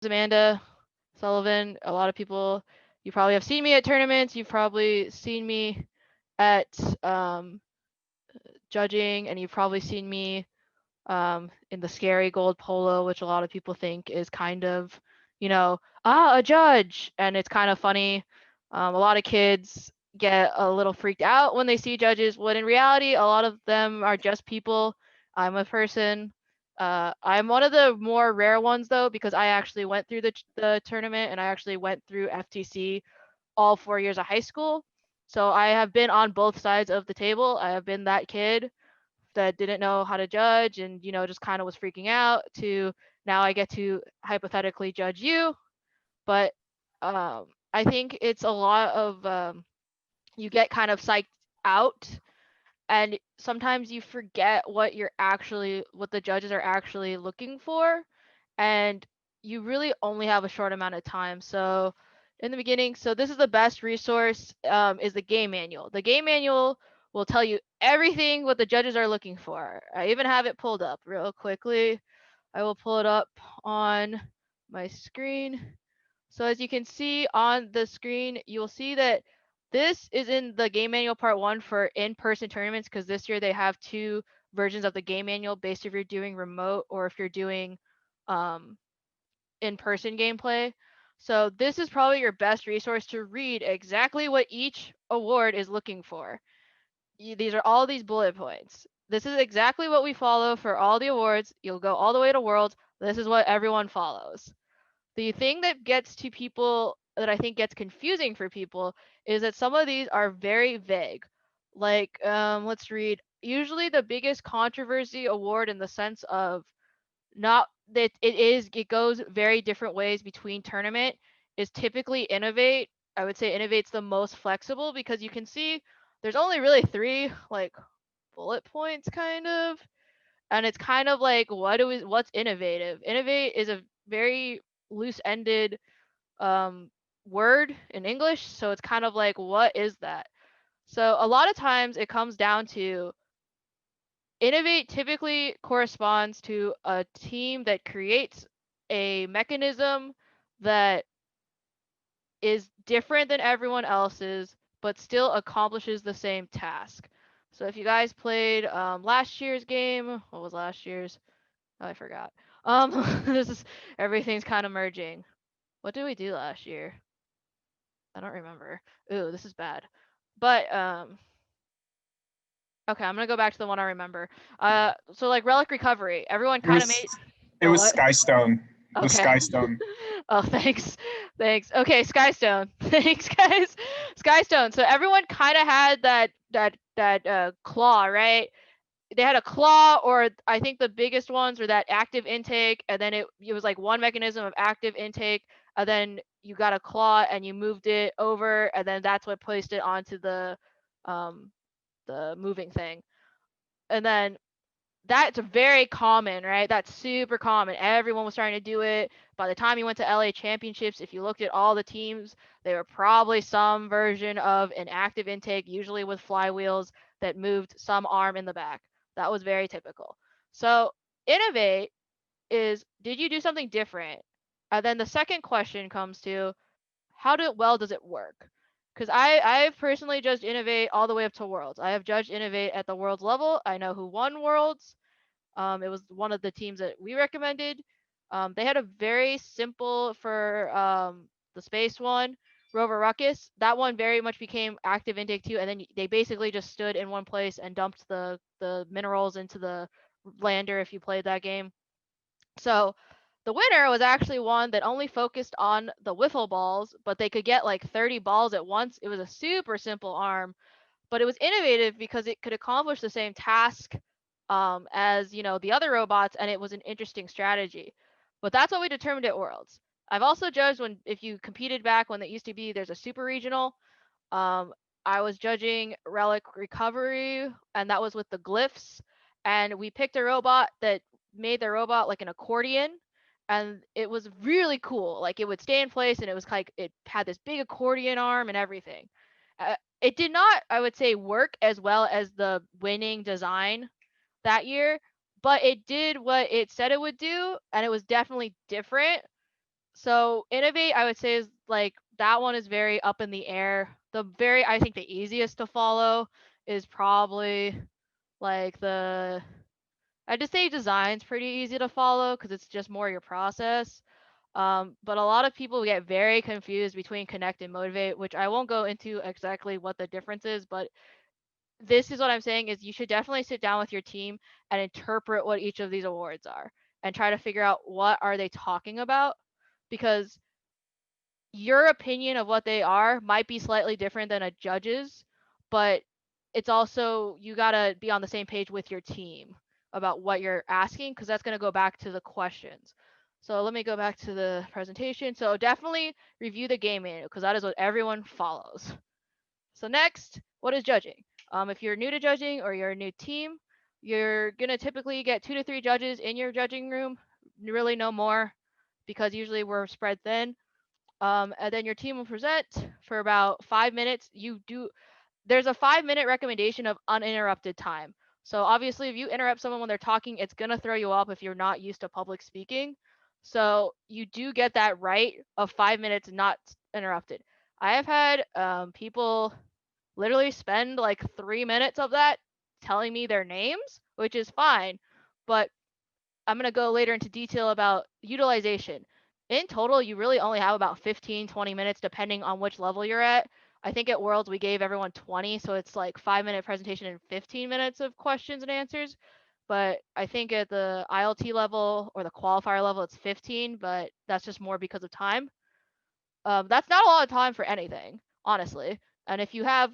Amanda Sullivan. A lot of people, you probably have seen me at tournaments. You've probably seen me at um, judging, and you've probably seen me in the scary gold polo, which a lot of people think is kind of, a judge, and it's kind of funny. A lot of kids get a little freaked out when they see judges, when in reality, a lot of them are just people. I'm a person. I'm one of the more rare ones though, because I actually went through the tournament and I actually went through FTC all 4 years of high school. So I have been on both sides of the table. I have been that kid that didn't know how to judge and just kind of was freaking out to now I get to hypothetically judge you. But I think it's a lot of you get kind of psyched out, and sometimes you forget what the judges are actually looking for, and you really only have a short amount of time. So in the beginning, so this is the best resource, is the game manual. The game manual will tell you everything what the judges are looking for. I even have it pulled up real quickly. I will pull it up on my screen. So as you can see on the screen, you'll see that this is in the game manual part 1 for in-person tournaments, because this year they have 2 versions of the game manual based if you're doing remote or if you're doing um, in-person gameplay. So this is probably your best resource to read exactly what each award is looking for. These are all these bullet points. This is exactly what we follow for all the awards. You'll go all the way to Worlds. This is what everyone follows. The thing that gets to people, that I think gets confusing for people, is that some of these are very vague. Like, let's read. Usually the biggest controversy award in the sense of not that it goes very different ways between tournament is typically Innovate. I would say Innovate's the most flexible because you can see there's only really 3 like bullet points kind of, and it's kind of like what's innovative. Innovate is a very loose-ended um, word in English, so it's kind of like what is that? So a lot of times it comes down to innovate typically corresponds to a team that creates a mechanism that is different than everyone else's, but still accomplishes the same task. So if you guys played last year's game, what was last year's? Oh, I forgot. This is everything's kind of merging. What did we do last year? I don't remember. Ooh, this is bad. But okay, I'm gonna go back to the one I remember. So like relic recovery, everyone It kind of was made. it Oh, was what? Skystone. The Okay. Skystone. Oh, thanks. Thanks. Okay, Skystone. Thanks, guys. Skystone. So everyone kind of had that claw, right? They had a claw, or I think the biggest ones were that active intake, and then it was like one mechanism of active intake, and then you got a claw and you moved it over, and then that's what placed it onto um the moving thing. And then that's very common, right? That's super common. Everyone was starting to do it. By the time you went to LA Championships, if you looked at all the teams, they were probably some version of an active intake, usually with flywheels that moved some arm in the back. That was very typical. So, innovate is, did you do something different? And then the second question comes to, well does it work? Because I've personally judged innovate all the way up to worlds. I have judged innovate at the worlds level. I know who won worlds. It was one of the teams that we recommended. They had a very simple for the space one, Rover Ruckus. That one very much became active intake too, and then they basically just stood in one place and dumped the minerals into the lander if you played that game. So the winner was actually one that only focused on the wiffle balls, but they could get like 30 balls at once. It was a super simple arm, but it was innovative because it could accomplish the same task as the other robots, and it was an interesting strategy. But that's what we determined at Worlds. I've also judged when if you competed back when it used to be there's a super regional. Um, I was judging relic recovery, and that was with the glyphs. And we picked a robot that made the robot like an accordion, and it was really cool. Like it would stay in place, and it was like it had this big accordion arm and everything. It did not, I would say, work as well as the winning design that year, but it did what it said it would do, and it was definitely different. So innovate, I would say, is like that one is very up in the air. I think the easiest to follow is probably like I just say design's pretty easy to follow because it's just more your process. But a lot of people get very confused between connect and motivate, which I won't go into exactly what the difference is, but this is what I'm saying is you should definitely sit down with your team and interpret what each of these awards are and try to figure out what are they talking about, because your opinion of what they are might be slightly different than a judge's, but it's also you got to be on the same page with your team about what you're asking, because that's going to go back to the questions. So let me go back to the presentation. So definitely review the game manual because that is what everyone follows. So next, what is judging? If you're new to judging or you're a new team, you're gonna typically get 2 to 3 judges in your judging room, really no more, because usually we're spread thin. And then your team will present for about 5 minutes. There's a 5 minute recommendation of uninterrupted time. So obviously, if you interrupt someone when they're talking, it's gonna throw you off if you're not used to public speaking. So you do get that right of 5 minutes not interrupted. I have had people literally spend like 3 minutes of that telling me their names, which is fine. But I'm going to go later into detail about utilization. In total, you really only have about 15, 20 minutes, depending on which level you're at. I think at Worlds, we gave everyone 20, so it's like 5 minute presentation and 15 minutes of questions and answers. But I think at the ILT level or the qualifier level, it's 15, but that's just more because of time. That's not a lot of time for anything, honestly. And if you have,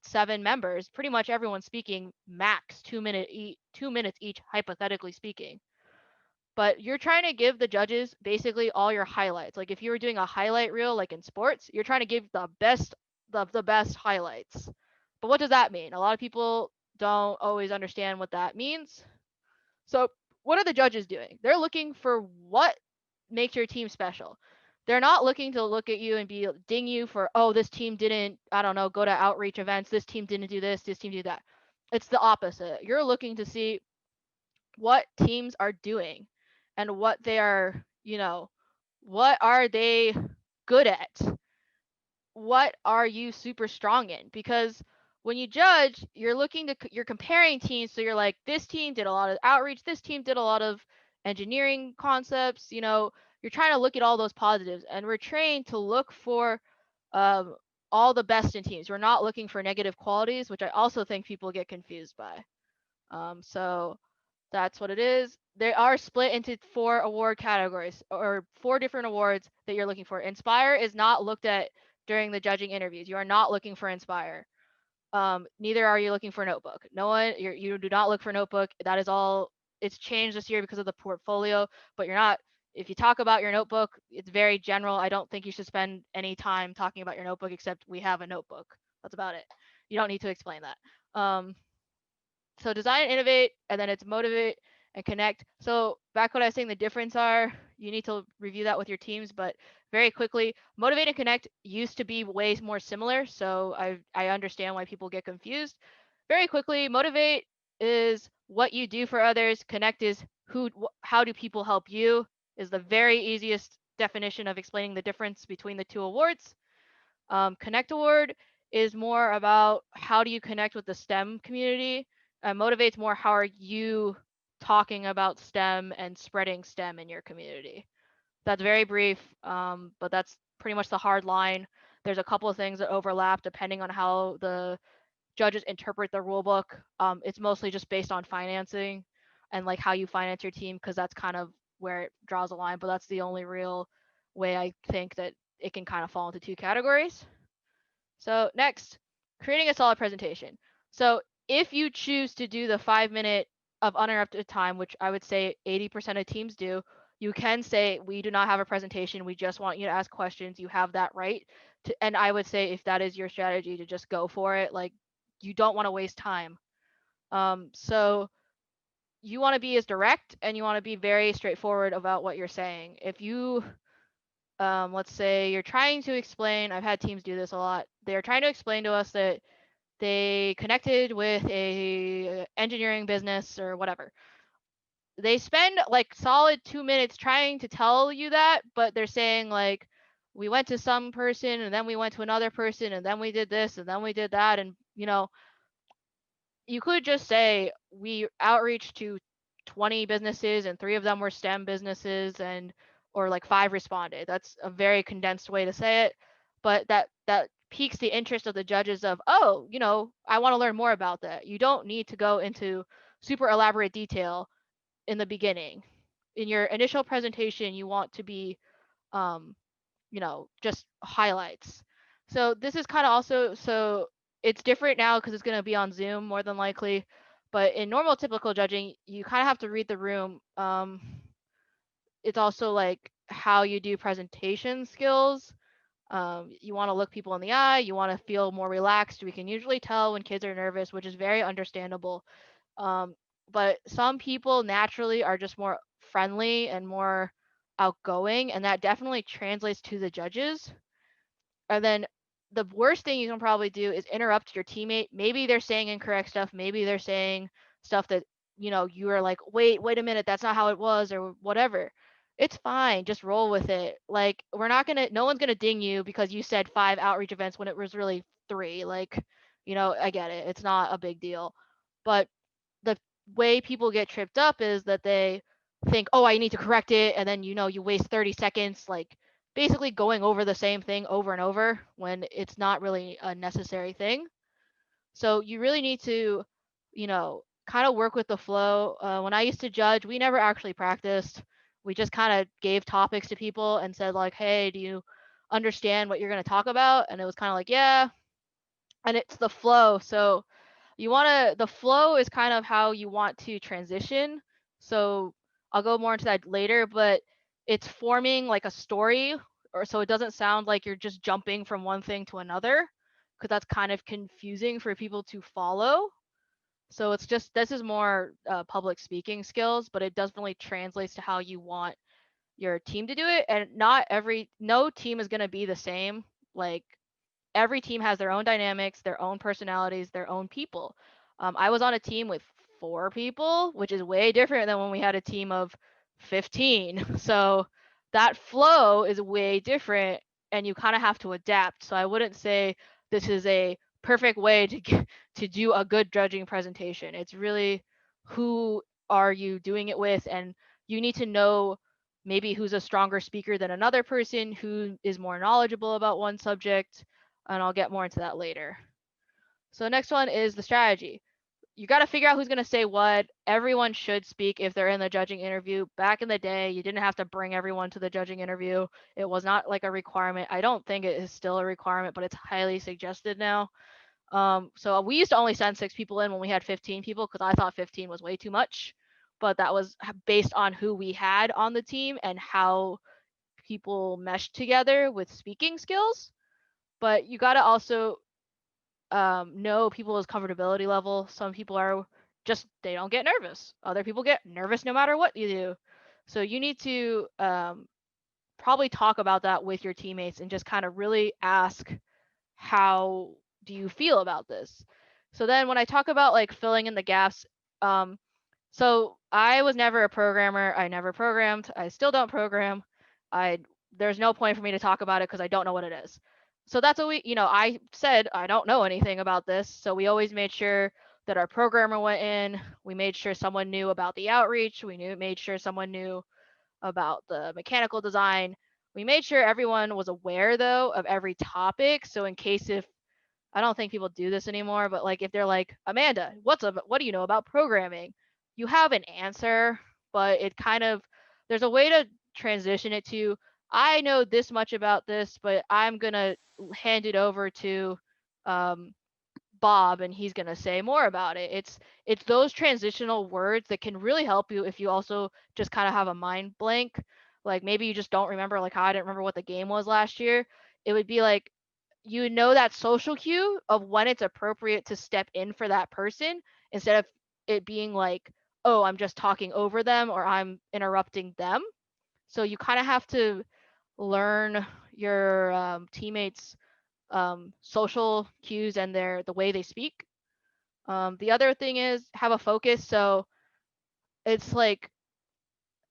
7 members, pretty much everyone's speaking max 2 minutes each, hypothetically speaking. But you're trying to give the judges basically all your highlights. Like if you were doing a highlight reel, like in sports, you're trying to give the best highlights. But what does that mean? A lot of people don't always understand what that means. So what are the judges doing? They're looking for what makes your team special. They're not looking to look at you and be ding you for, oh, this team didn't, I don't know, go to outreach events, this team didn't do this team did that. It's the opposite. You're looking to see what teams are doing and what they are, what are they good at? What are you super strong in? Because when you judge, you're comparing teams, so you're like, this team did a lot of outreach, this team did a lot of engineering concepts, you're trying to look at all those positives, and we're trained to look for um, all the best in teams. We're not looking for negative qualities, which I also think people get confused by. So that's what it is. They are split into 4 award categories, or 4 different awards that you're looking for. Inspire is not looked at during the judging interviews. You are not looking for Inspire. Neither are you looking for Notebook. No one, you do not look for Notebook. That is all. It's changed this year because of the portfolio, but you're not. If you talk about your notebook, it's very general. I don't think you should spend any time talking about your notebook, except we have a notebook. That's about it. You don't need to explain that. So design and innovate, and then it's motivate and connect. So back what I was saying, the difference are, you need to review that with your teams, but very quickly, motivate and connect used to be way more similar. So I understand why people get confused. Very quickly, motivate is what you do for others. Connect is how do people help you, is the very easiest definition of explaining the difference between the 2 awards. Connect Award is more about how do you connect with the STEM community. Motivates more how are you talking about STEM and spreading STEM in your community. That's very brief, but that's pretty much the hard line. There's a couple of things that overlap depending on how the judges interpret the rule book. It's mostly just based on financing and like how you finance your team, because that's kind of where it draws a line, but that's the only real way I think that it can kind of fall into 2 categories. So next, creating a solid presentation. So if you choose to do the 5 minute of uninterrupted time, which I would say 80% of teams do, you can say, we do not have a presentation. We just want you to ask questions. You have that right. And I would say if that is your strategy, to just go for it. Like, you don't want to waste time. So you want to be as direct and you want to be very straightforward about what you're saying. If you let's say you're trying to explain, I've had teams do this a lot. They're trying to explain to us that they connected with a engineering business or whatever. they spend like solid 2 minutes trying to tell you that, but they're saying like, we went to some person and then we went to another person and then we did this and then we did that. And, you could just say we outreach to 20 businesses and 3 of them were STEM businesses, and or like 5 responded. That's a very condensed way to say it, but that piques the interest of the judges of, oh, I want to learn more about that. You don't need to go into super elaborate detail in the beginning. In your initial presentation, you want to be um, just highlights. So this is kind of also, so it's different now because it's going to be on Zoom more than likely. But in normal typical judging, you kind of have to read the room. It's also like how you do presentation skills. You want to look people in the eye. You want to feel more relaxed. We can usually tell when kids are nervous, which is very understandable. Um, but some people naturally are just more friendly and more outgoing, and that definitely translates to the judges. And then the worst thing you can probably do is interrupt your teammate. Maybe they're saying incorrect stuff. Maybe they're saying stuff that, you are like, wait a minute, that's not how it was, or whatever. It's fine. Just roll with it. Like, no one's gonna ding you because you said 5 outreach events when it was really 3. Like, I get it. It's not a big deal. But the way people get tripped up is that they think, oh, I need to correct it. And then, you waste 30 seconds, like basically going over the same thing over and over when it's not really a necessary thing. So you really need to, kind of work with the flow. When I used to judge, we never actually practiced. We just kind of gave topics to people and said, like, hey, do you understand what you're going to talk about? And it was kind of like, yeah. And it's the flow. So the flow is kind of how you want to transition. So I'll go more into that later, but it's forming like a story, or so it doesn't sound like you're just jumping from one thing to another, because that's kind of confusing for people to follow. So this is more public speaking skills, but it definitely translates to how you want your team to do it. And no team is going to be the same. Like, every team has their own dynamics, their own personalities, their own people. I was on a team with 4 people, which is way different than when we had a team of 15. So that flow is way different, and you kind of have to adapt. So I wouldn't say this is a perfect way to do a good judging presentation. It's really, who are you doing it with, and you need to know maybe who's a stronger speaker than another person, who is more knowledgeable about one subject, and I'll get more into that later. So next one is the strategy. You got to figure out who's going to say what. Everyone should speak if they're in the judging interview. Back in the day, you didn't have to bring everyone to the judging interview. It was not like a requirement. I don't think it is still a requirement, but it's highly suggested now. So we used to only send 6 people in when we had 15 people, because I thought 15 was way too much. But that was based on who we had on the team and how people meshed together with speaking skills. But you got to also know people's comfortability level. Some people are just, they don't get nervous. Other people get nervous no matter what you do. So you need to probably talk about that with your teammates and just kind of really ask, how do you feel about this? So then when I talk about like filling in the gaps, so I was never a programmer. I never programmed. I still don't program. I There's no point for me to talk about it because I don't know what it is. So that's what I said, I don't know anything about this. So we always made sure that our programmer went in. We made sure someone knew about the outreach. Made sure someone knew about the mechanical design. We made sure everyone was aware though of every topic. So in case, if I don't think people do this anymore, but like if they're like, Amanda, what do you know about programming? You have an answer, but there's a way to transition it to, I know this much about this, but I'm gonna hand it over to um, Bob, and he's gonna say more about it. It's those transitional words that can really help you if you also just kind of have a mind blank. Like maybe you just don't remember, like how I didn't remember what the game was last year. It would be like, that social cue of when it's appropriate to step in for that person, instead of it being like, oh, I'm just talking over them or I'm interrupting them. So you kind of have to learn your teammates social cues and the way they speak. The other thing is have a focus. So it's like,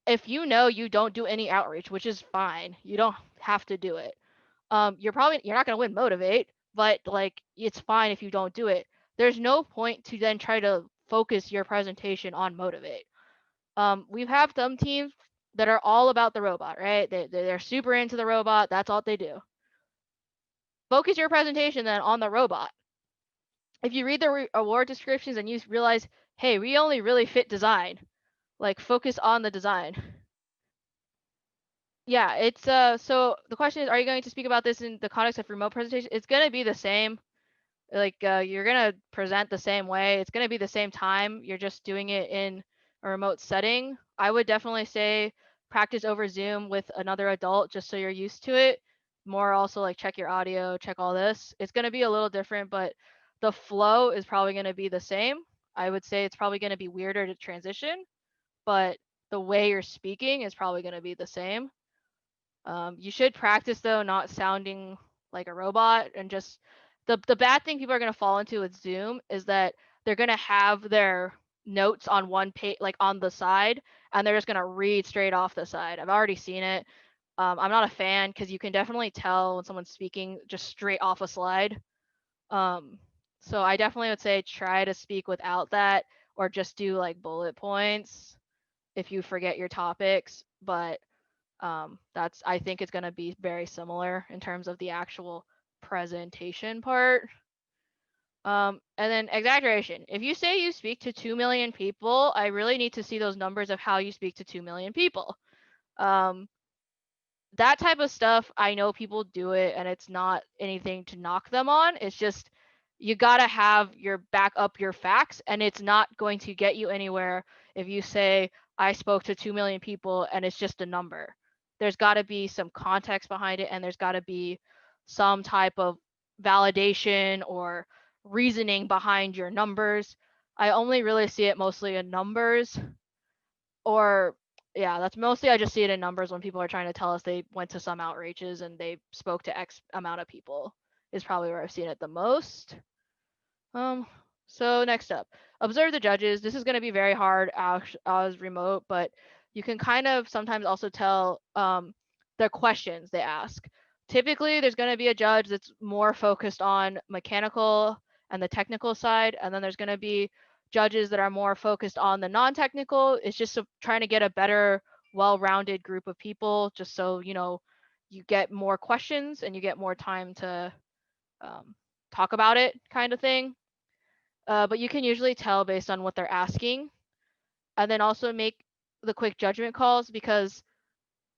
if you know you don't do any outreach, which is fine, you don't have to do it. You're not gonna win Motivate, but like it's fine if you don't do it. There's no point to then try to focus your presentation on Motivate. We have some teams that are all about the robot, right? They're super into the robot. That's all they do. Focus your presentation then on the robot. If you read the award descriptions and you realize, hey, we only really fit design, like focus on the design. Yeah, it's so the question is, are you going to speak about this in the context of remote presentation? It's going to be the same. Like you're going to present the same way. It's going to be the same time. You're just doing it in a remote setting. I would definitely say practice over Zoom with another adult just so you're used to it. More also like check your audio, check all this. It's going to be a little different, but the flow is probably going to be the same. I would say it's probably going to be weirder to transition, but the way you're speaking is probably going to be the same. You should practice though, not sounding like a robot, and just the bad thing people are gonna fall into with Zoom is that they're gonna have their notes on one page, like on the side, and they're just gonna read straight off the side. I've already seen it. I'm not a fan because you can definitely tell when someone's speaking just straight off a slide. Um, so I definitely would say try to speak without that, or just do like bullet points if you forget your topics. But that's I think it's going to be very similar in terms of the actual presentation part. And then exaggeration. If you say you speak to 2 million people, I really need to see those numbers of how you speak to 2 million people. Um, that type of stuff, I know people do it and it's not anything to knock them on. It's just you got to have your back up your facts, and it's not going to get you anywhere if you say I spoke to 2 million people and it's just a number. There's got to be some context behind it, and there's got to be some type of validation or reasoning behind your numbers. I only really see it mostly in numbers, or yeah, that's mostly I just see it in numbers when people are trying to tell us they went to some outreaches and they spoke to X amount of people is probably where I've seen it the most. Um, so next up, observe the judges. This is going to be very hard as remote, but you can kind of sometimes also tell the questions they ask. Typically, there's going to be a judge that's more focused on mechanical and the technical side, and then there's going to be judges that are more focused on the non-technical. It's just trying to get a better, well-rounded group of people, just so you get more questions and you get more time to talk about it, kind of thing. But you can usually tell based on what they're asking, and then also make the quick judgment calls, because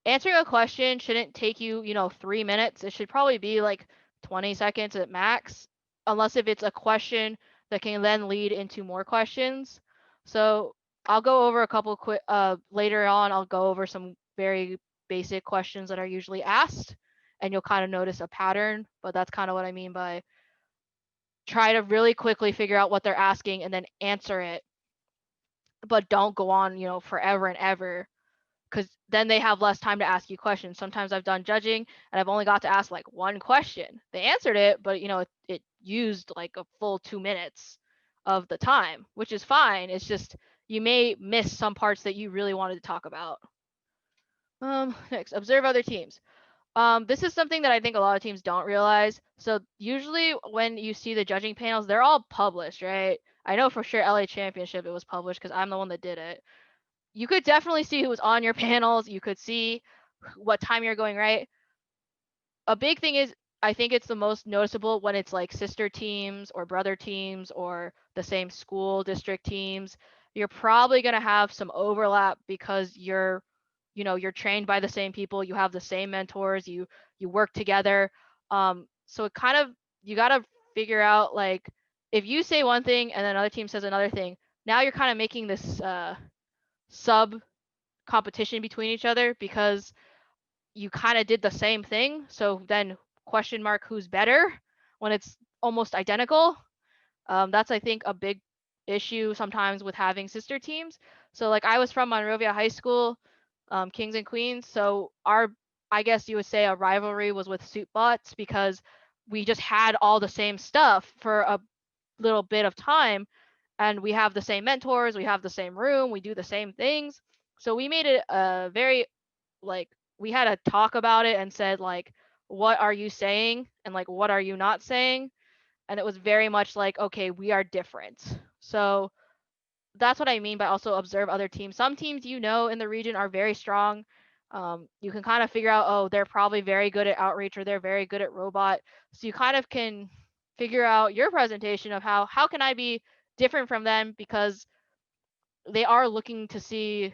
answering a question shouldn't take you, 3 minutes. It should probably be like 20 seconds at max, unless if it's a question that can then lead into more questions. So I'll go over a couple quick, later on, I'll go over some very basic questions that are usually asked, and you'll kind of notice a pattern, but that's kind of what I mean by try to really quickly figure out what they're asking and then answer it, but don't go on, forever and ever, because then they have less time to ask you questions. Sometimes I've done judging and I've only got to ask like one question. They answered it, but it used like a full 2 minutes of the time, which is fine. It's just you may miss some parts that you really wanted to talk about. Next, observe other teams. This is something that I think a lot of teams don't realize. So usually when you see the judging panels, they're all published, right? I know for sure LA Championship it was published because I'm the one that did it. You could definitely see who was on your panels. You could see what time you're going, right? A big thing is, I think it's the most noticeable when it's like sister teams or brother teams or the same school district teams. You're probably going to have some overlap because you're trained by the same people, you have the same mentors, you work together. So it kind of, you got to figure out, like, if you say one thing and then another team says another thing, now you're kind of making this sub competition between each other because you kind of did the same thing. So then question mark who's better when it's almost identical. That's, I think, a big issue sometimes with having sister teams. So like I was from Monrovia High School, Kings and Queens. So I guess you would say a rivalry was with Suitbots because we just had all the same stuff for a little bit of time, and we have the same mentors, we have the same room, we do the same things. So we made it a very like we had a talk about it and said like what are you saying and like what are you not saying, and it was very much like okay, we are different. So that's what I mean by also observe other teams. Some teams in the region are very strong. You can kind of figure out, oh, they're probably very good at outreach or they're very good at robot. So you kind of can figure out your presentation of how can I be different from them, because they are looking to see,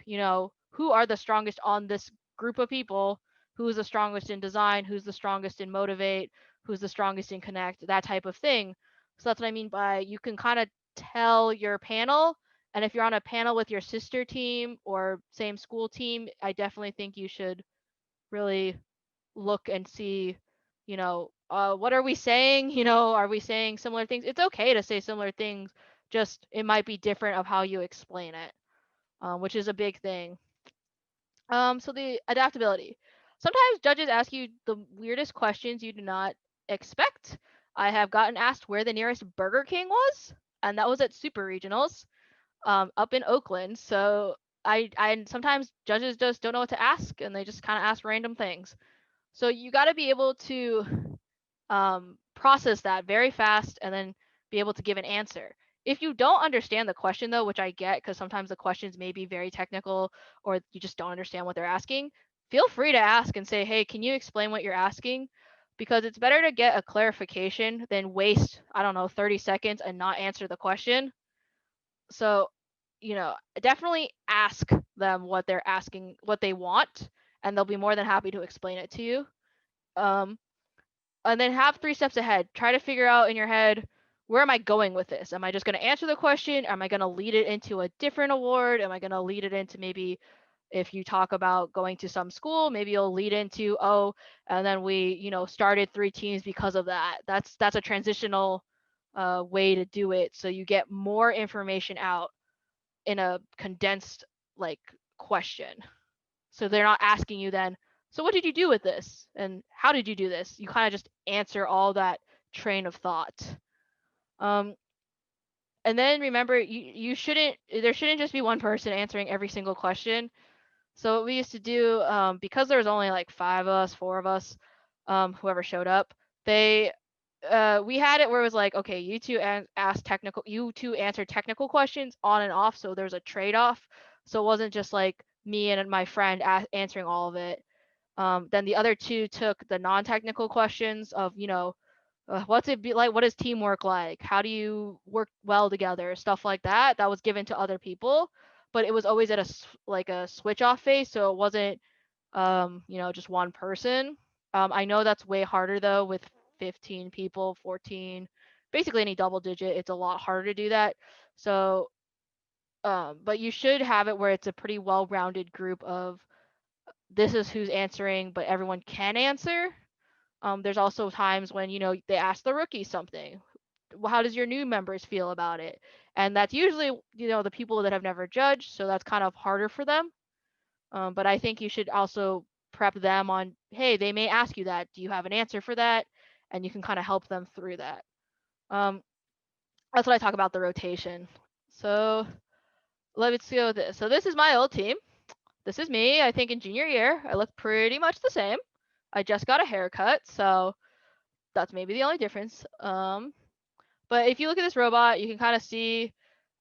who are the strongest on this group of people, who's the strongest in design, who's the strongest in motivate, who's the strongest in connect, that type of thing. So that's what I mean by you can kind of tell your panel. And if you're on a panel with your sister team or same school team, I definitely think you should really look and see, what are we saying? Are we saying similar things? It's okay to say similar things, just it might be different of how you explain it, which is a big thing. So the adaptability. Sometimes judges ask you the weirdest questions you do not expect. I have gotten asked where the nearest Burger King was, and that was at Super Regionals, up in Oakland. So I sometimes judges just don't know what to ask, and they just kind of ask random things. So you got to be able to process that very fast and then be able to give an answer. If you don't understand the question, though, which I get because sometimes the questions may be very technical or you just don't understand what they're asking, feel free to ask and say, hey, can you explain what you're asking? Because it's better to get a clarification than waste, I don't know, 30 seconds and not answer the question. So, definitely ask them what they're asking, what they want, and they'll be more than happy to explain it to you. Um, and then have 3 steps ahead. Try to figure out in your head, where am I going with this? Am I just going to answer the question? Am I going to lead it into a different award? Am I going to lead it into, maybe if you talk about going to some school, maybe you'll lead into, oh, and then we, started 3 teams because of that. That's a transitional way to do it. So you get more information out in a condensed like question. So they're not asking you then, so what did you do with this? And how did you do this? You kind of just answer all that train of thought. Um, and then remember, there shouldn't just be one person answering every single question. So what we used to do, because there was only like 5 of us, 4 of us, whoever showed up, we had it where it was like, okay, you two answer technical questions on and off. So there's a trade-off. So it wasn't just like me and my friend answering all of it. Then the other two took the non-technical questions of, what's it be like? What is teamwork like? How do you work well together? Stuff like that. That was given to other people, but it was always at a switch off phase, so it wasn't, just one person. I know that's way harder though with 15 people, 14, basically any double digit. It's a lot harder to do that. So, but you should have it where it's a pretty well-rounded group of this is who's answering, but everyone can answer. There's also times when, they ask the rookie something. How does your new members feel about it? And that's usually, the people that have never judged, so that's kind of harder for them. But I think you should also prep them on, hey, they may ask you that. Do you have an answer for that? And you can kind of help them through that. Um, that's what I talk about the rotation. So let's go with this. So this is my old team. This is me, I think in junior year. I look pretty much the same. I just got a haircut, so that's maybe the only difference. But if you look at this robot, you can kind of see,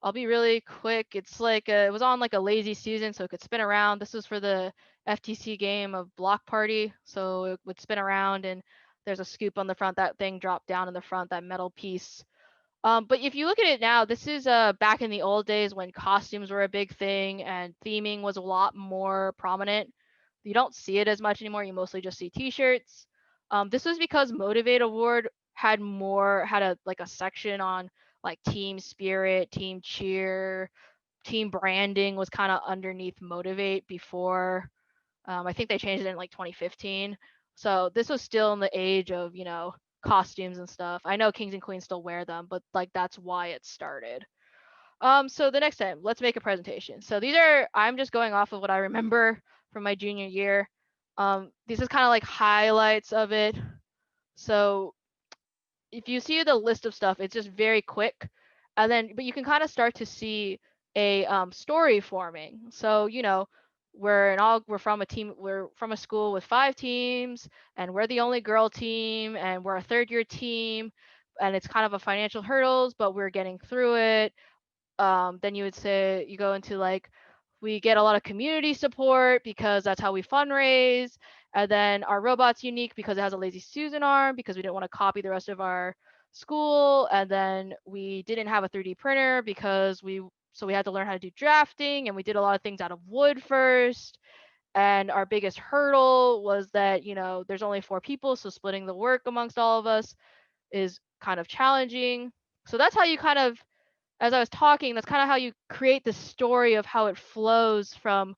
I'll be really quick. It's like it was on like a lazy season, so it could spin around. This was for the FTC game of Block Party, so it would spin around and there's a scoop on the front. That thing dropped down in the front, that metal piece. But if you look at it now, this is back in the old days when costumes were a big thing and theming was a lot more prominent. You don't see it as much anymore. You mostly just see T-shirts. This was because Motivate Award had a section on like team spirit, team cheer, team branding was kind of underneath Motivate before. I think they changed it in like 2015. So this was still in the age of, costumes and stuff. I know Kings and Queens still wear them, but like that's why it started. So the next time, let's make a presentation. So I'm just going off of what I remember from my junior year. This is kind of like highlights of it. So if you see the list of stuff, it's just very quick. But you can kind of start to see a story forming. So, we're from a school with 5 teams, and we're the only girl team, and we're a third year team, and it's kind of a financial hurdles, but we're getting through it. Then you would say you go into like, we get a lot of community support because that's how we fundraise. And then our robot's unique because it has a lazy Susan arm, because we didn't want to copy the rest of our school. And then we didn't have a 3D printer because we had to learn how to do drafting, and we did a lot of things out of wood first. And our biggest hurdle was that, there's only 4 people, so splitting the work amongst all of us is kind of challenging. So that's how you kind of, as I was talking, that's kind of how you create the story of how it flows from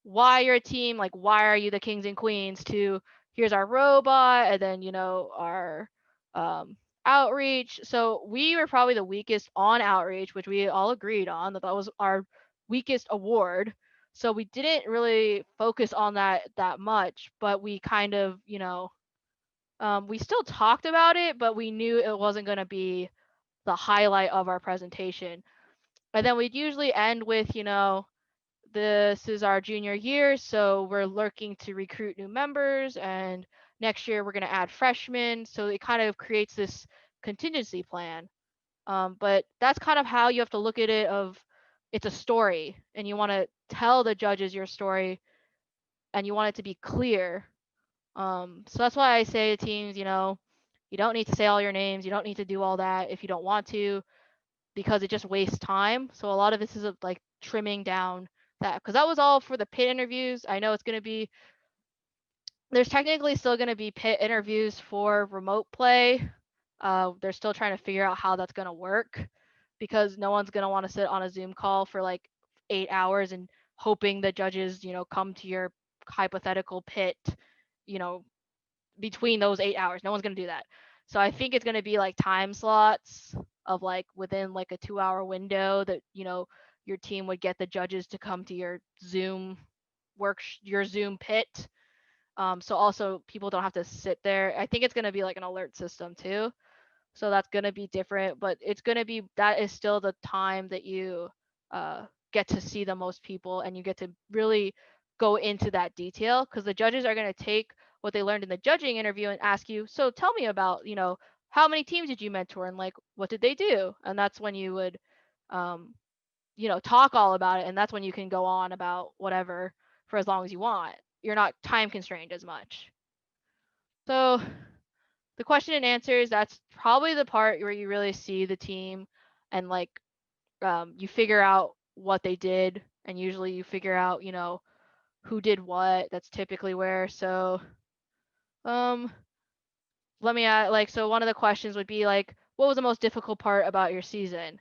why you're a team, like why are you the kings and queens, to here's our robot, and then our um, outreach. So we were probably the weakest on outreach, which we all agreed on that was our weakest award. So we didn't really focus on that much, but we kind of, we still talked about it, but we knew it wasn't going to be the highlight of our presentation. And then we'd usually end with, this is our junior year, so we're looking to recruit new members, and next year we're going to add freshmen. So it kind of creates this contingency plan. But that's kind of how you have to look at it. Of it's a story, and you want to tell the judges your story, and you want it to be clear. So that's why I say to teams, you don't need to say all your names. You don't need to do all that if you don't want to, because it just wastes time. So a lot of this is like trimming down that, because that was all for the pit interviews. I know there's technically still going to be pit interviews for remote play. They're still trying to figure out how that's going to work, because no one's going to want to sit on a Zoom call for like 8 hours and hoping the judges, come to your hypothetical pit, you know, between those 8 hours. No one's going to do that. So I think it's going to be like time slots of like within like a 2 hour window that, your team would get the judges to come to your your Zoom pit. So also people don't have to sit there. I think it's going to be like an alert system too. So that's going to be different, but it's going to be, that is still the time that you get to see the most people, and you get to really go into that detail, because the judges are going to take what they learned in the judging interview and ask you, so tell me about, how many teams did you mentor, and like what did they do? And that's when you would um, talk all about it, and that's when you can go on about whatever for as long as you want. You're not time constrained as much. So the question and answers, that's probably the part where you really see the team, and like you figure out what they did, and usually you figure out, who did what. That's typically where. So um let me add, like, so one of the questions would be like, what was the most difficult part about your season?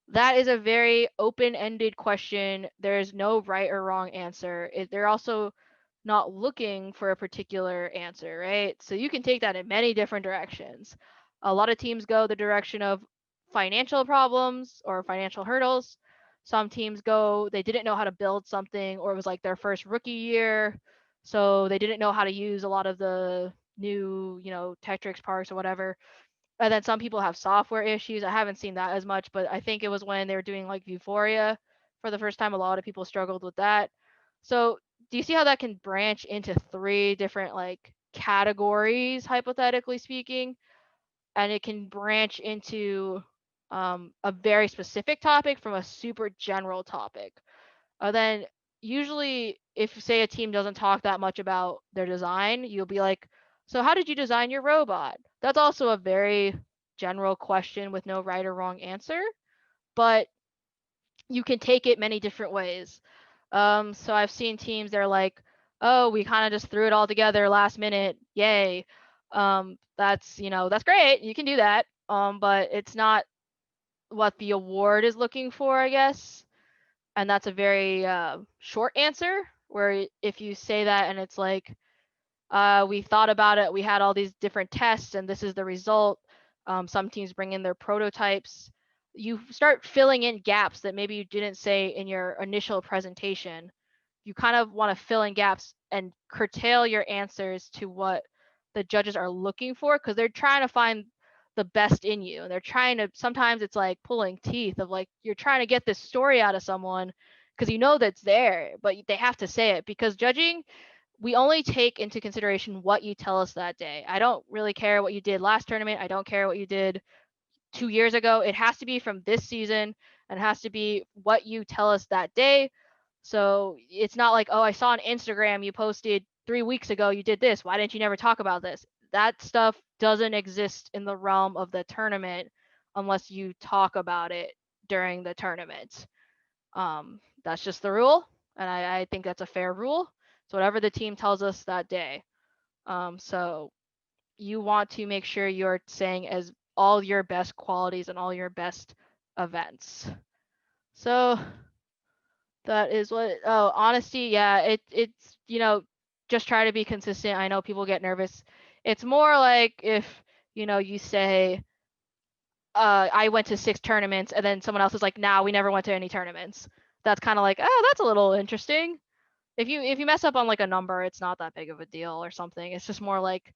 That is a very open-ended question. There's no right or wrong answer. They're also not looking for a particular answer, right? So you can take that in many different directions. A lot of teams go the direction of financial problems or financial hurdles. Some teams go, they didn't know how to build something, or it was like their first rookie year, so they didn't know how to use a lot of the new, Tetrix parks or whatever. And then some people have software issues. I haven't seen that as much, but I think it was when they were doing like Vuforia for the first time. A lot of people struggled with that. So do you see how that can branch into 3 different like categories, hypothetically speaking? And it can branch into a very specific topic from a super general topic. Then usually, if say a team doesn't talk that much about their design, you'll be like, so how did you design your robot? That's also a very general question with no right or wrong answer, but you can take it many different ways. So I've seen teams, they're like, oh, we kind of just threw it all together last minute, yay. That's great, you can do that, but it's not what the award is looking for, I guess. And that's a very short answer, where if you say that and it's like, we thought about it, we had all these different tests, and this is the result. Some teams bring in their prototypes. You start filling in gaps that maybe you didn't say in your initial presentation. You kind of want to fill in gaps and curtail your answers to what the judges are looking for, because they're trying to find the best in you. And they're trying to, sometimes it's like pulling teeth of like, you're trying to get this story out of someone, because you know that's there, but they have to say it, because judging, we only take into consideration what you tell us that day. I don't really care what you did last tournament. I don't care what you did 2 years ago. It has to be from this season, and it has to be what you tell us that day. So it's not like, oh, I saw on Instagram you posted 3 weeks ago you did this. Why didn't you never talk about this? That stuff doesn't exist in the realm of the tournament unless you talk about it during the tournament. That's just the rule, and I think that's a fair rule. So whatever the team tells us that day. So you want to make sure you're saying as all your best qualities and all your best events. So that is what, oh, honesty, yeah, it's, just try to be consistent. I know people get nervous. It's more like if, you say, I went to 6 tournaments, and then someone else is like, nah, we never went to any tournaments. That's kind of like, oh, that's a little interesting. If you mess up on like a number, it's not that big of a deal or something. It's just more like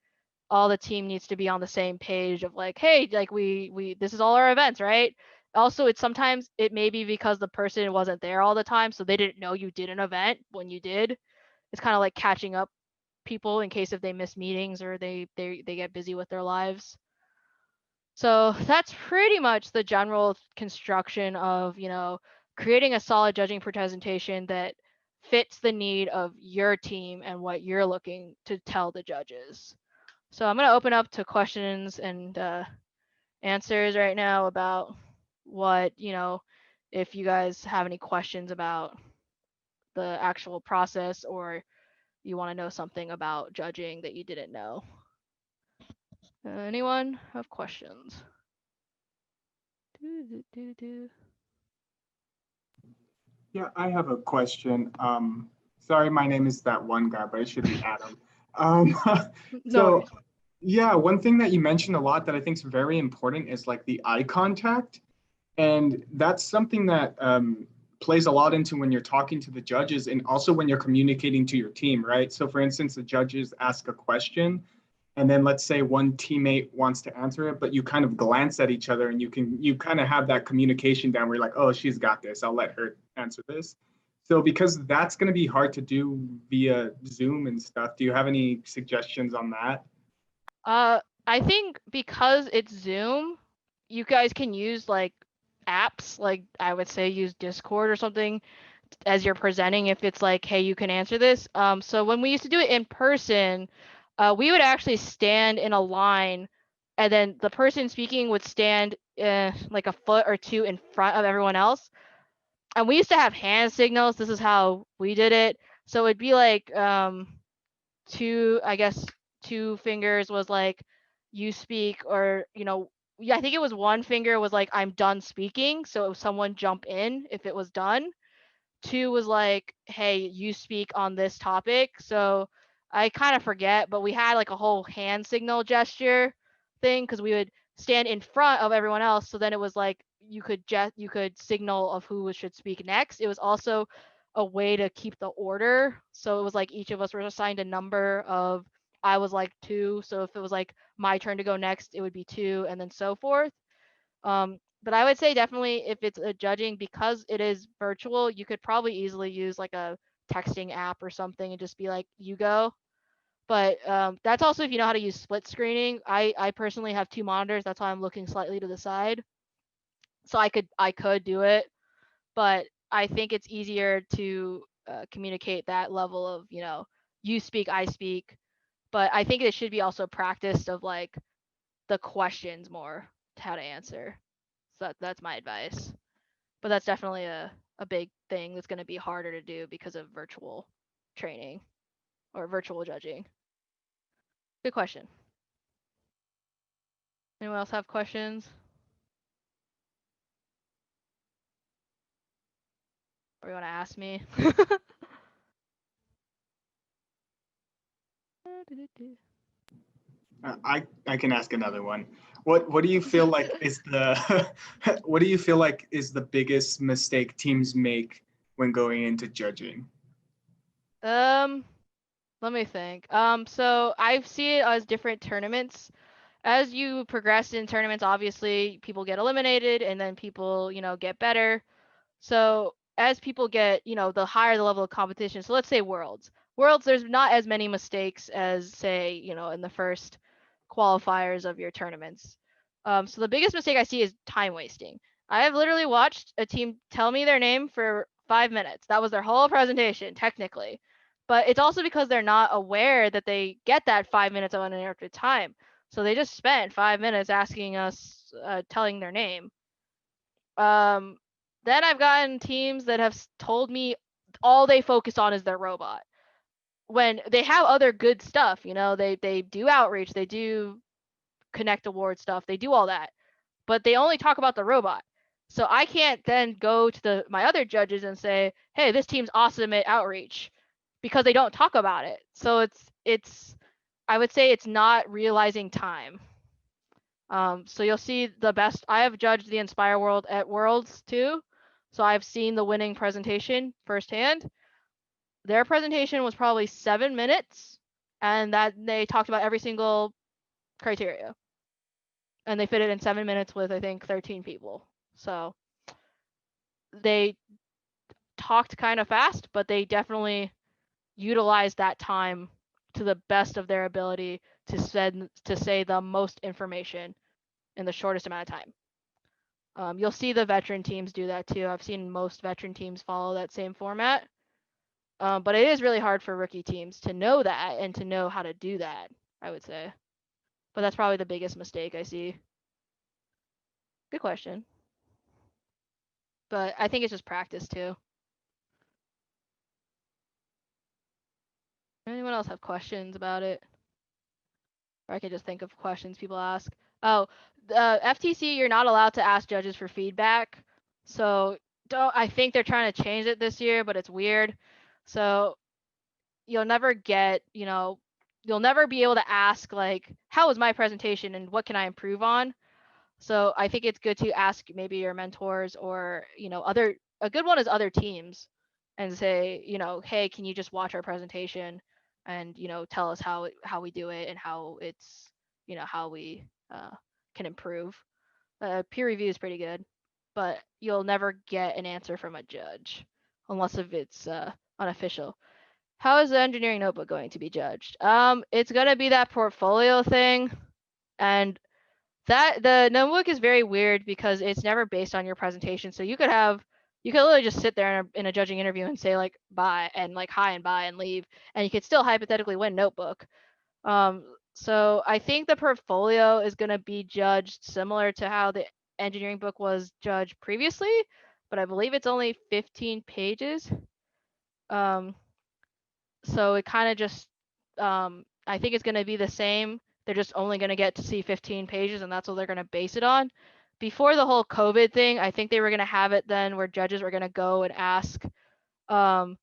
all the team needs to be on the same page of like, hey, like we this is all our events, right? Also, it's sometimes it may be because the person wasn't there all the time, so they didn't know you did an event when you did. It's kind of like catching up people in case if they miss meetings or they get busy with their lives. So that's pretty much the general construction of, creating a solid judging presentation that fits the need of your team and what you're looking to tell the judges. So I'm going to open up to questions and answers right now about what, if you guys have any questions about the actual process, or you want to know something about judging that you didn't know. Anyone have questions? Yeah, I have a question. Sorry, my name is that one guy, but it should be Adam. No so worries. yeah, one thing that you mentioned a lot that I think is very important is like the eye contact. And that's something that plays a lot into when you're talking to the judges and also when you're communicating to your team, right? So for instance, the judges ask a question, and then let's say one teammate wants to answer it, but you kind of glance at each other and you kind of have that communication down where you're like, oh, she's got this, I'll let her answer this. So because that's going to be hard to do via Zoom and stuff, do you have any suggestions on that? I think because it's Zoom, you guys can use like apps, like I would say use Discord or something as you're presenting, if it's like, hey, you can answer this. So when we used to do it in person, we would actually stand in a line, and then the person speaking would stand like a foot or two in front of everyone else. And we used to have hand signals. This is how we did it. So it'd be like two, I guess, two fingers was like you speak, or yeah, I think it was one finger was like I'm done speaking, so someone jump in if it was done. Two was like, hey, you speak on this topic. So I kind of forget, but we had like a whole hand signal gesture thing, because we would stand in front of everyone else. So then it was like you could signal of who should speak next. It was also a way to keep the order. So it was like each of us were assigned a number of, I was like 2. So if it was like my turn to go next, it would be 2, and then so forth. But I would say definitely if it's a judging, because it is virtual, you could probably easily use like a texting app or something and just be like, you go. But that's also if you know how to use split screening. I personally have 2 monitors. That's why I'm looking slightly to the side. So I could do it, but I think it's easier to communicate that level of, you speak, I speak. But I think it should be also practiced of like the questions more, how to answer. So that's my advice. But that's definitely a big thing that's going to be harder to do because of virtual training or virtual judging. Good question. Anyone else have questions? Or you want to ask me? I can ask another one. What do you feel like is the what do you feel like is the biggest mistake teams make when going into judging? um, Let me think. So I see it as different tournaments. As you progress in tournaments, obviously people get eliminated and then people, get better. So as people get, the higher the level of competition. So let's say Worlds. Worlds, there's not as many mistakes as, say, in the first qualifiers of your tournaments. So the biggest mistake I see is time wasting. I have literally watched a team tell me their name for 5 minutes. That was their whole presentation, technically. But it's also because they're not aware that they get that 5 minutes of uninterrupted time. So they just spent 5 minutes asking us, telling their name. Then I've gotten teams that have told me all they focus on is their robot. When they have other good stuff, they do outreach, they do connect award stuff, they do all that, but they only talk about the robot. So I can't then go to my other judges and say, hey, this team's awesome at outreach, because they don't talk about it. So it's I would say it's not realizing time. So you'll see the best. I have judged the Inspire World at Worlds too, so I've seen the winning presentation firsthand. Their presentation was probably 7 minutes, and that they talked about every single criteria, and they fit it in 7 minutes with, I think, 13 people. So they talked kind of fast, but they definitely utilized that time to the best of their ability to say the most information in the shortest amount of time. You'll see the veteran teams do that too. I've seen most veteran teams follow that same format. But it is really hard for rookie teams to know that and to know how to do that, I would say. But that's probably the biggest mistake I see. Good question. But I think it's just practice too. Anyone else have questions about it? Or I could just think of questions people ask. Oh, the FTC, you're not allowed to ask judges for feedback. So I think they're trying to change it this year, but it's weird. So you'll never get, you'll never be able to ask, like, how was my presentation and what can I improve on? So I think it's good to ask maybe your mentors or, a good one is other teams, and say, hey, can you just watch our presentation and, tell us how we do it and how it's, how we can improve. Peer review is pretty good, but you'll never get an answer from a judge unless if it's unofficial. How is the engineering notebook going to be judged? It's gonna be that portfolio thing, and that the notebook is very weird because it's never based on your presentation. So you could literally just sit there in a judging interview and say like bye and like hi and bye and leave, and you could still hypothetically win notebook. So I think the portfolio is gonna be judged similar to how the engineering book was judged previously, but I believe it's only 15 pages. So it kind of just, I think it's going to be the same. They're just only going to get to see 15 pages, and that's what they're going to base it on. Before the whole COVID thing, I think they were going to have it then where judges were going to go and ask, they were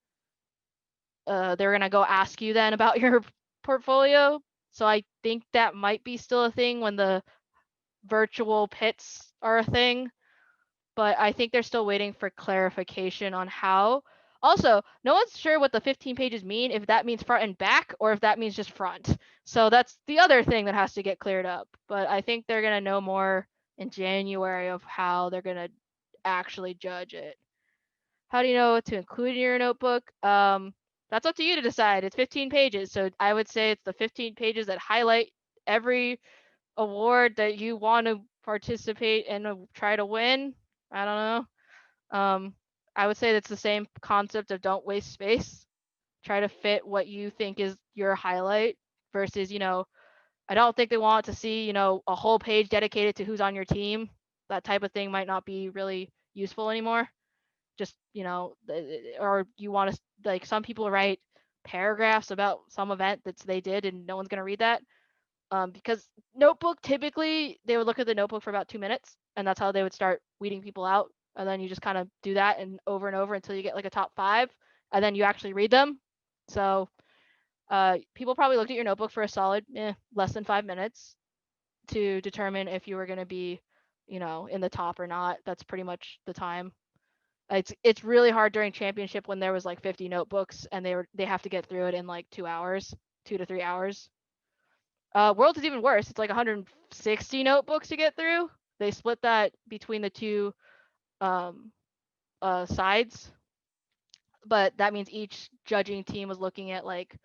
going to go ask you then about your portfolio. So I think that might be still a thing when the virtual pits are a thing, but I think they're still waiting for clarification on how. Also, no one's sure what the 15 pages mean, if that means front and back or if that means just front. So that's the other thing that has to get cleared up. But I think they're going to know more in January of how they're going to actually judge it. How do you know what to include in your notebook? That's up to you to decide. It's 15 pages. So I would say it's the 15 pages that highlight every award that you want to participate and try to win. I don't know. I would say that's the same concept of don't waste space. Try to fit what you think is your highlight versus, I don't think they want to see, a whole page dedicated to who's on your team. That type of thing might not be really useful anymore. Just, or you want to, like, some people write paragraphs about some event that they did and no one's going to read that. Because notebook, typically they would look at the notebook for about 2 minutes, and that's how they would start weeding people out. And then you just kind of do that and over until you get like a top 5, and then you actually read them. So people probably looked at your notebook for a solid less than 5 minutes to determine if you were going to be, in the top or not. That's pretty much the time. It's really hard during championship when there was like 50 notebooks and they have to get through it in like 2 hours, 2 to 3 hours. Worlds is even worse. It's like 160 notebooks to get through. They split that between the two sides. but that means each judging team was looking at like,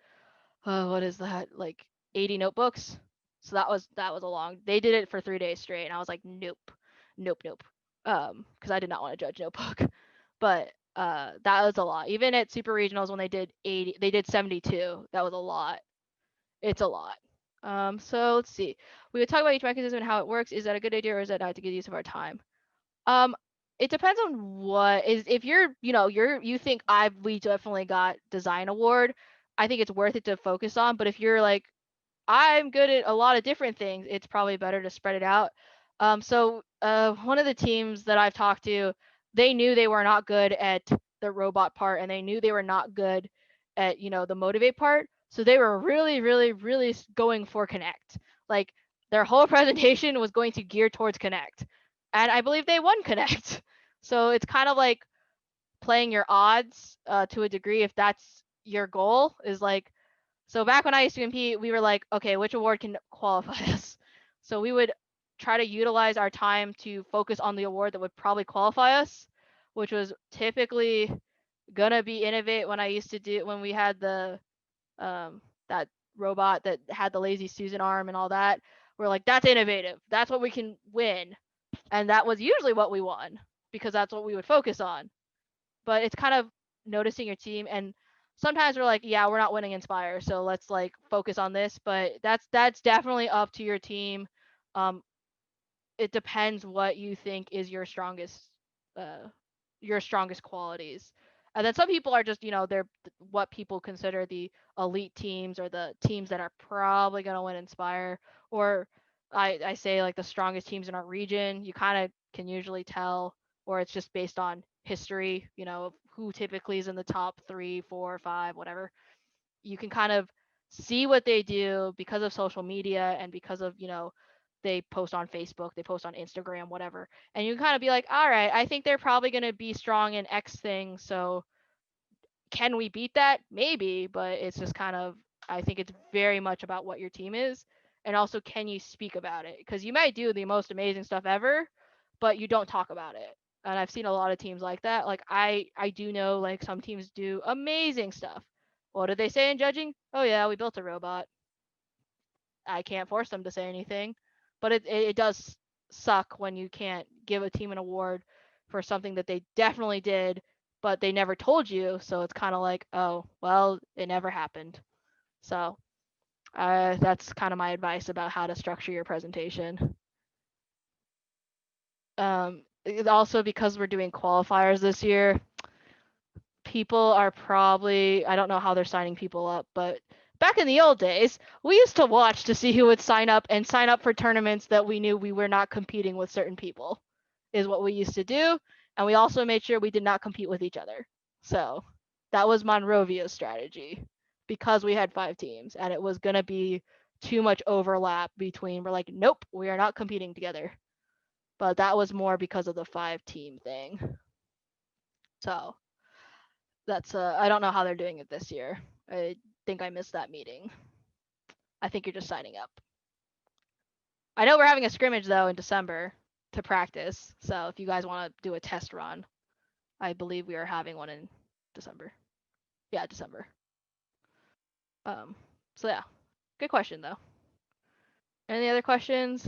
what is that, like 80 notebooks. So that was a long. They did it for 3 days straight, and I was like, nope, nope, nope, because I did not want to judge notebook. But that was a lot. Even at super regionals when they did 80, they did 72. That was a lot. It's a lot. So let's see. We would talk about each mechanism and how it works. Is that a good idea, or is that not a good use of our time? Um, it depends on what is. If you think we definitely got design award, I think it's worth it to focus on. But if you're like, I'm good at a lot of different things, it's probably better to spread it out. One of the teams that I've talked to, they knew they were not good at the robot part, and they knew they were not good at the motivate part. So they were really, really, really going for connect. Like their whole presentation was going to gear towards connect, and I believe they won connect. So it's kind of like playing your odds to a degree if that's your goal. Is like, so back when I used to compete, we were like, okay, which award can qualify us? So we would try to utilize our time to focus on the award that would probably qualify us, which was typically gonna be innovate. When we had that robot that had the lazy Susan arm and all that, we're like, that's innovative. That's what we can win. And that was usually what we won because that's what we would focus on. But it's kind of noticing your team, and sometimes we're like, yeah, we're not winning Inspire, so let's like focus on this. But that's definitely up to your team. Um, it depends what you think is uh, your strongest qualities. And then some people are just, they're what people consider the elite teams, or the teams that are probably going to win Inspire. Or I say like the strongest teams in our region, you kind of can usually tell, or it's just based on history, of who typically is in the top 3, 4, 5, whatever. You can kind of see what they do because of social media, and because of, they post on Facebook, they post on Instagram, whatever. And you can kind of be like, all right, I think they're probably going to be strong in X thing. So can we beat that? Maybe, but it's just kind of, I think it's very much about what your team is. And also, can you speak about it? Because you might do the most amazing stuff ever, but you don't talk about it. And I've seen a lot of teams like that. Like I do know like some teams do amazing stuff. What did they say in judging? Oh yeah, we built a robot. I can't force them to say anything, but it does suck when you can't give a team an award for something that they definitely did, but they never told you. So it's kind of like, oh well, it never happened. So that's kind of my advice about how to structure your presentation. Also, because we're doing qualifiers this year, people are probably, I don't know how they're signing people up, but back in the old days, we used to watch to see who would sign up for tournaments that we knew we were not competing with certain people, is what we used to do. And we also made sure we did not compete with each other. So that was Monrovia's strategy, because we had 5 teams and it was going to be too much overlap between, we're like, nope, we are not competing together. But that was more because of the 5-team thing. So that's I don't know how they're doing it this year. I think I missed that meeting. I think you're just signing up. I know we're having a scrimmage though in December to practice. So if you guys want to do a test run, I believe we are having one in December. Yeah, December. Um so yeah. Good question though. Any other questions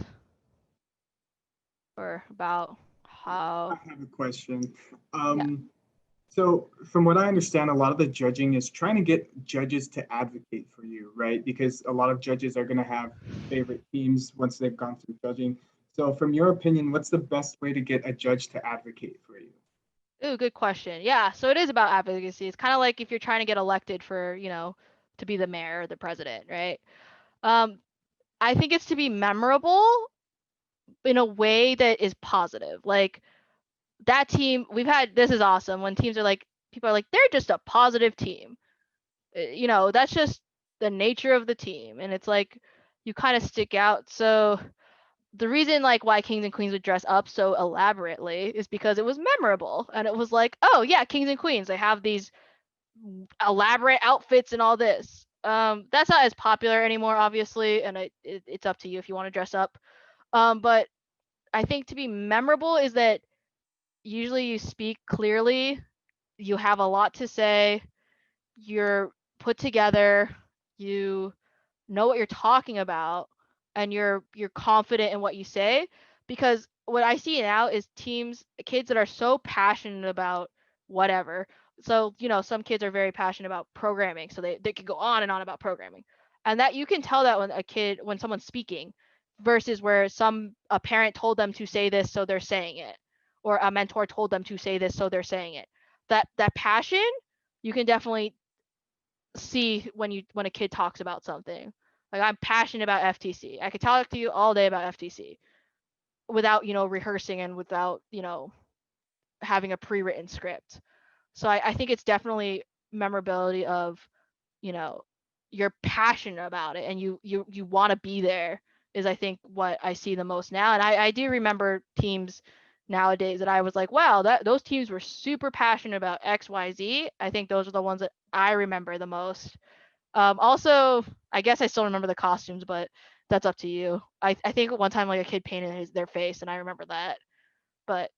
or about I how have a question. yeah. So, from what I understand, a lot of the judging is trying to get judges to advocate for you, right? Because a lot of judges are going to have favorite teams once they've gone through judging. So, from your opinion, what's the best way to get a judge to advocate for you? Ooh, good question. Yeah, so it is about advocacy. It's kind of like if you're trying to get elected for, to be the mayor or the president, right? Um, I think it's to be memorable in a way that is positive. Like that team, this is awesome when teams are like, people are like, they're just a positive team. That's just the nature of the team. And it's like, you kind of stick out. So the reason like why kings and queens would dress up so elaborately is because it was memorable. And it was like, oh yeah, kings and queens, they have these elaborate outfits and all this. That's not as popular anymore, obviously. And it's up to you if you want to dress up. But I think to be memorable is that usually you speak clearly, you have a lot to say, you're put together, you know what you're talking about, and you're confident in what you say. Because what I see now is kids that are so passionate about whatever. So, some kids are very passionate about programming, so they could go on and on about programming. And that you can tell that when someone's speaking, versus where a parent told them to say this, so they're saying it, or a mentor told them to say this, so they're saying it. That passion, you can definitely see when a kid talks about something. Like, I'm passionate about FTC. I could talk to you all day about FTC without, rehearsing, and without, having a pre-written script. So I think it's definitely memorability of, you know, you're passionate about it, and you want to be there, is I think what I see the most now. And I do remember teams nowadays that I was like, wow, that those teams were super passionate about XYZ. I think those are the ones that I remember the most. Also, I guess I still remember the costumes, but that's up to you. I think one time, like, a kid painted their face, and I remember that. But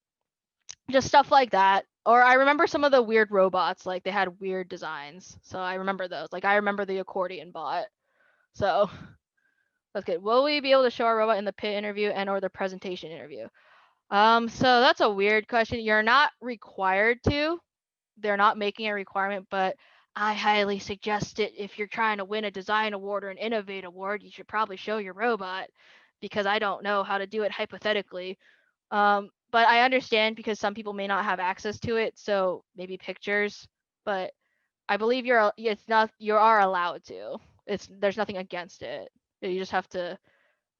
just stuff like that. Or I remember some of the weird robots, like they had weird designs. So I remember those. Like, I remember the accordion bot. So that's good. Will we be able to show our robot in the pit interview and or the presentation interview? So that's a weird question. You're not required to. They're not making a requirement, but I highly suggest it. If you're trying to win a design award or an innovate award, you should probably show your robot, because I don't know how to do it hypothetically. But I understand, because some people may not have access to it, so maybe pictures. But I believe you are allowed to. There's nothing against it. You just have to,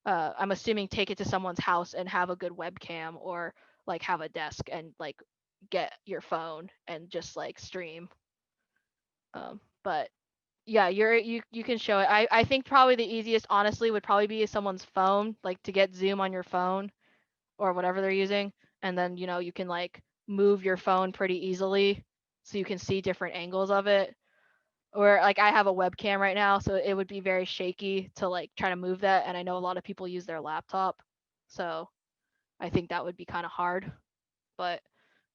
I'm assuming, take it to someone's house and have a good webcam, or like have a desk and like get your phone and just like stream. But yeah, you can show it. I think probably the easiest, honestly, would probably be someone's phone, like to get Zoom on your phone or whatever they're using, and then you can like move your phone pretty easily, so you can see different angles of it. Or like, I have a webcam right now, so it would be very shaky to like try to move that, and I know a lot of people use their laptop, so I think that would be kind of hard. But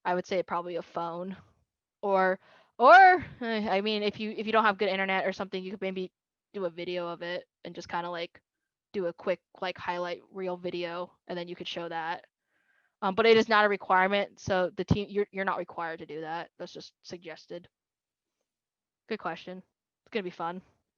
I would say probably a phone. Or I mean, if you don't have good internet or something, you could maybe do a video of it and just kind of like do a quick like highlight reel video, and then you could show that. But it is not a requirement, so the team, you're not required to do that. That's just suggested. Good question. It's gonna be fun.